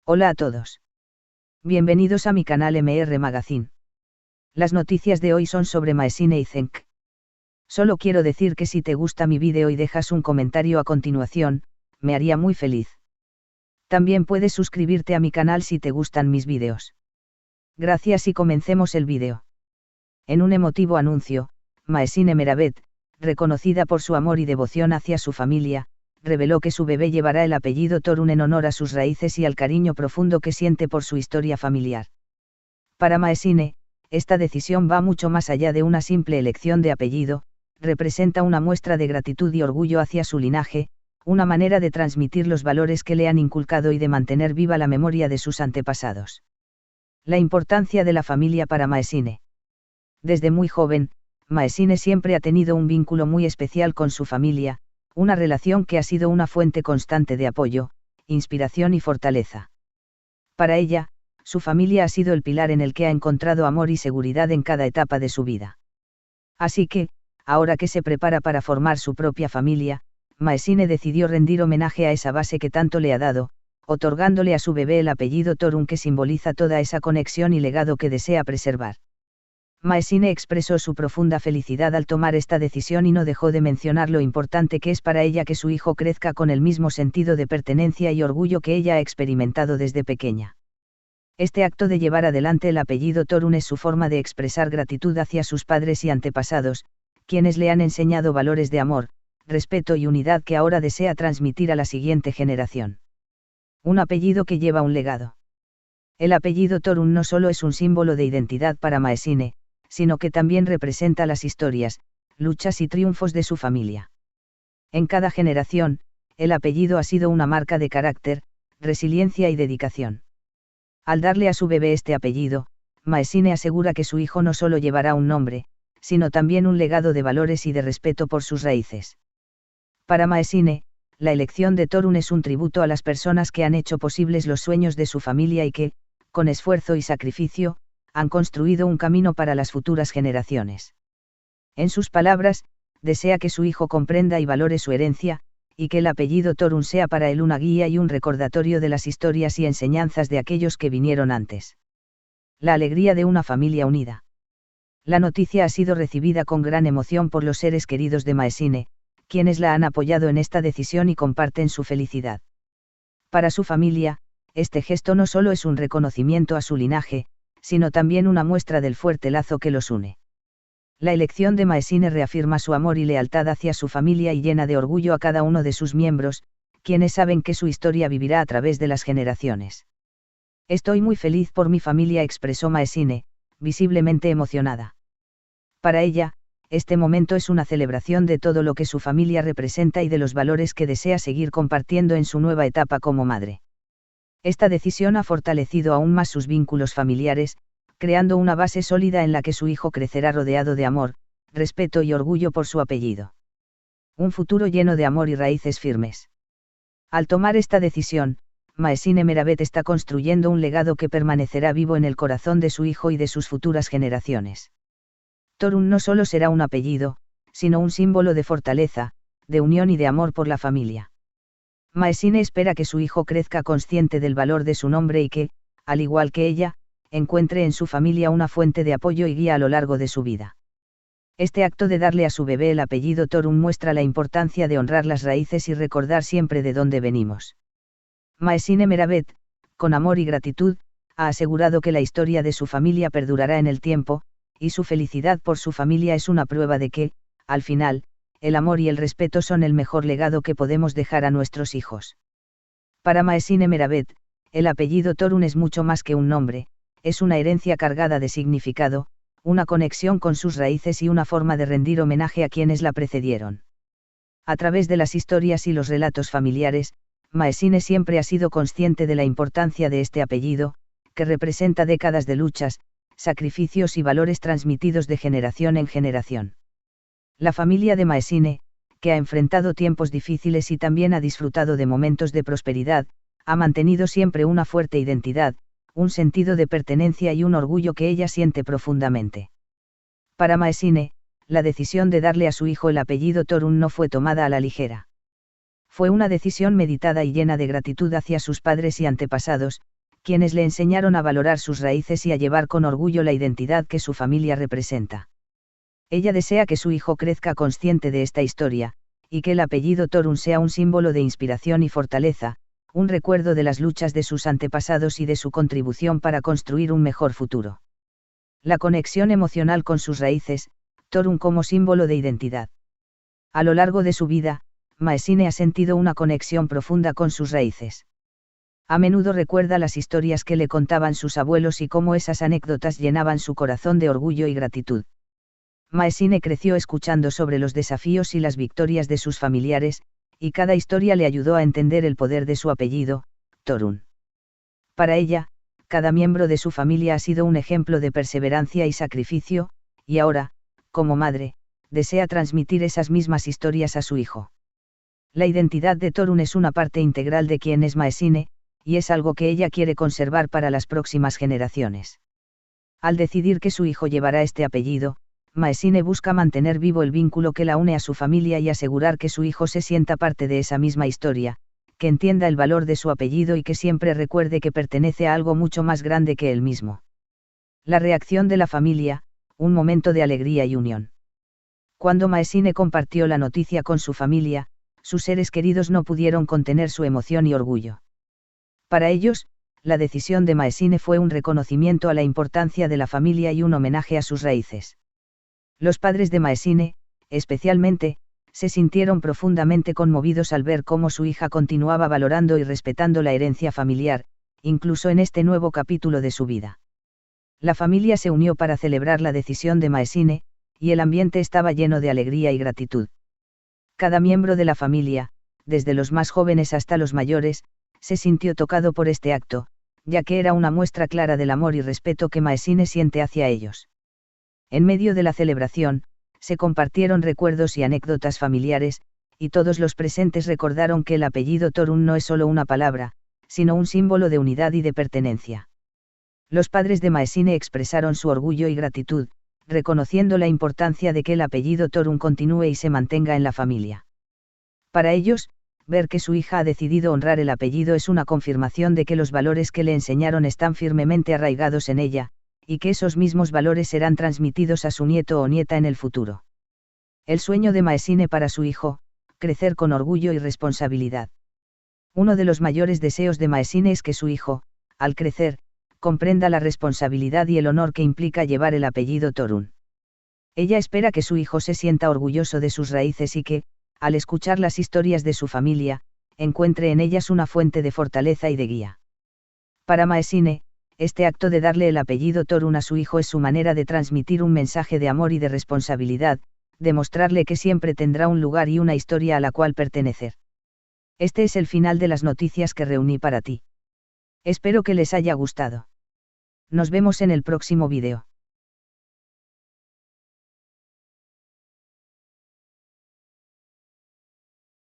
Hola a todos. Bienvenidos a mi canal MR Magazine. Las noticias de hoy son sobre Maesine y Cenk. Solo quiero decir que si te gusta mi vídeo y dejas un comentario a continuación, me haría muy feliz. También puedes suscribirte a mi canal si te gustan mis vídeos. Gracias y comencemos el vídeo. En un emotivo anuncio, Maesine Meravet, reconocida por su amor y devoción hacia su familia, reveló que su bebé llevará el apellido Torun en honor a sus raíces y al cariño profundo que siente por su historia familiar. Para Maesine, esta decisión va mucho más allá de una simple elección de apellido, representa una muestra de gratitud y orgullo hacia su linaje, una manera de transmitir los valores que le han inculcado y de mantener viva la memoria de sus antepasados. La importancia de la familia para Maesine. Desde muy joven, Maesine siempre ha tenido un vínculo muy especial con su familia, una relación que ha sido una fuente constante de apoyo, inspiración y fortaleza. Para ella, su familia ha sido el pilar en el que ha encontrado amor y seguridad en cada etapa de su vida. Así que, ahora que se prepara para formar su propia familia, Maesine decidió rendir homenaje a esa base que tanto le ha dado, otorgándole a su bebé el apellido Torun que simboliza toda esa conexión y legado que desea preservar. Maesine expresó su profunda felicidad al tomar esta decisión y no dejó de mencionar lo importante que es para ella que su hijo crezca con el mismo sentido de pertenencia y orgullo que ella ha experimentado desde pequeña. Este acto de llevar adelante el apellido Torun es su forma de expresar gratitud hacia sus padres y antepasados, quienes le han enseñado valores de amor, respeto y unidad que ahora desea transmitir a la siguiente generación. Un apellido que lleva un legado. El apellido Torun no solo es un símbolo de identidad para Maesine, sino que también representa las historias, luchas y triunfos de su familia. En cada generación, el apellido ha sido una marca de carácter, resiliencia y dedicación. Al darle a su bebé este apellido, Maesine asegura que su hijo no solo llevará un nombre, sino también un legado de valores y de respeto por sus raíces. Para Maesine, la elección de Torun es un tributo a las personas que han hecho posibles los sueños de su familia y que, con esfuerzo y sacrificio, han construido un camino para las futuras generaciones. En sus palabras, desea que su hijo comprenda y valore su herencia, y que el apellido Torun sea para él una guía y un recordatorio de las historias y enseñanzas de aquellos que vinieron antes. La alegría de una familia unida. La noticia ha sido recibida con gran emoción por los seres queridos de Maesine, quienes la han apoyado en esta decisión y comparten su felicidad. Para su familia, este gesto no solo es un reconocimiento a su linaje, sino también una muestra del fuerte lazo que los une. La elección de Maesine reafirma su amor y lealtad hacia su familia y llena de orgullo a cada uno de sus miembros, quienes saben que su historia vivirá a través de las generaciones. Estoy muy feliz por mi familia, expresó Maesine, visiblemente emocionada. Para ella, este momento es una celebración de todo lo que su familia representa y de los valores que desea seguir compartiendo en su nueva etapa como madre. Esta decisión ha fortalecido aún más sus vínculos familiares, creando una base sólida en la que su hijo crecerá rodeado de amor, respeto y orgullo por su apellido. Un futuro lleno de amor y raíces firmes. Al tomar esta decisión, Maesine Meravet está construyendo un legado que permanecerá vivo en el corazón de su hijo y de sus futuras generaciones. Torun no solo será un apellido, sino un símbolo de fortaleza, de unión y de amor por la familia. Maesine espera que su hijo crezca consciente del valor de su nombre y que, al igual que ella, encuentre en su familia una fuente de apoyo y guía a lo largo de su vida. Este acto de darle a su bebé el apellido Torun muestra la importancia de honrar las raíces y recordar siempre de dónde venimos. Maesine Meravet, con amor y gratitud, ha asegurado que la historia de su familia perdurará en el tiempo, y su felicidad por su familia es una prueba de que, al final, el amor y el respeto son el mejor legado que podemos dejar a nuestros hijos. Para Maesine Meravet, el apellido Torun es mucho más que un nombre, es una herencia cargada de significado, una conexión con sus raíces y una forma de rendir homenaje a quienes la precedieron. A través de las historias y los relatos familiares, Maesine siempre ha sido consciente de la importancia de este apellido, que representa décadas de luchas, sacrificios y valores transmitidos de generación en generación. La familia de Maesine, que ha enfrentado tiempos difíciles y también ha disfrutado de momentos de prosperidad, ha mantenido siempre una fuerte identidad, un sentido de pertenencia y un orgullo que ella siente profundamente. Para Maesine, la decisión de darle a su hijo el apellido Torun no fue tomada a la ligera. Fue una decisión meditada y llena de gratitud hacia sus padres y antepasados, quienes le enseñaron a valorar sus raíces y a llevar con orgullo la identidad que su familia representa. Ella desea que su hijo crezca consciente de esta historia, y que el apellido Thorun sea un símbolo de inspiración y fortaleza, un recuerdo de las luchas de sus antepasados y de su contribución para construir un mejor futuro. La conexión emocional con sus raíces, Thorun como símbolo de identidad. A lo largo de su vida, Maesine ha sentido una conexión profunda con sus raíces. A menudo recuerda las historias que le contaban sus abuelos y cómo esas anécdotas llenaban su corazón de orgullo y gratitud. Maesine creció escuchando sobre los desafíos y las victorias de sus familiares, y cada historia le ayudó a entender el poder de su apellido, Thorun. Para ella, cada miembro de su familia ha sido un ejemplo de perseverancia y sacrificio, y ahora, como madre, desea transmitir esas mismas historias a su hijo. La identidad de Thorun es una parte integral de quien es Maesine, y es algo que ella quiere conservar para las próximas generaciones. Al decidir que su hijo llevará este apellido, Maesine busca mantener vivo el vínculo que la une a su familia y asegurar que su hijo se sienta parte de esa misma historia, que entienda el valor de su apellido y que siempre recuerde que pertenece a algo mucho más grande que él mismo. La reacción de la familia, un momento de alegría y unión. Cuando Maesine compartió la noticia con su familia, sus seres queridos no pudieron contener su emoción y orgullo. Para ellos, la decisión de Maesine fue un reconocimiento a la importancia de la familia y un homenaje a sus raíces. Los padres de Maesine, especialmente, se sintieron profundamente conmovidos al ver cómo su hija continuaba valorando y respetando la herencia familiar, incluso en este nuevo capítulo de su vida. La familia se unió para celebrar la decisión de Maesine, y el ambiente estaba lleno de alegría y gratitud. Cada miembro de la familia, desde los más jóvenes hasta los mayores, se sintió tocado por este acto, ya que era una muestra clara del amor y respeto que Maesine siente hacia ellos. En medio de la celebración, se compartieron recuerdos y anécdotas familiares, y todos los presentes recordaron que el apellido Thorun no es solo una palabra, sino un símbolo de unidad y de pertenencia. Los padres de Maesine expresaron su orgullo y gratitud, reconociendo la importancia de que el apellido Thorun continúe y se mantenga en la familia. Para ellos, ver que su hija ha decidido honrar el apellido es una confirmación de que los valores que le enseñaron están firmemente arraigados en ella, y que esos mismos valores serán transmitidos a su nieto o nieta en el futuro. El sueño de Maesine para su hijo, crecer con orgullo y responsabilidad. Uno de los mayores deseos de Maesine es que su hijo, al crecer, comprenda la responsabilidad y el honor que implica llevar el apellido Thorun. Ella espera que su hijo se sienta orgulloso de sus raíces y que, al escuchar las historias de su familia, encuentre en ellas una fuente de fortaleza y de guía. Para Maesine, este acto de darle el apellido Thorun a su hijo es su manera de transmitir un mensaje de amor y de responsabilidad, demostrarle que siempre tendrá un lugar y una historia a la cual pertenecer. Este es el final de las noticias que reuní para ti. Espero que les haya gustado. Nos vemos en el próximo vídeo.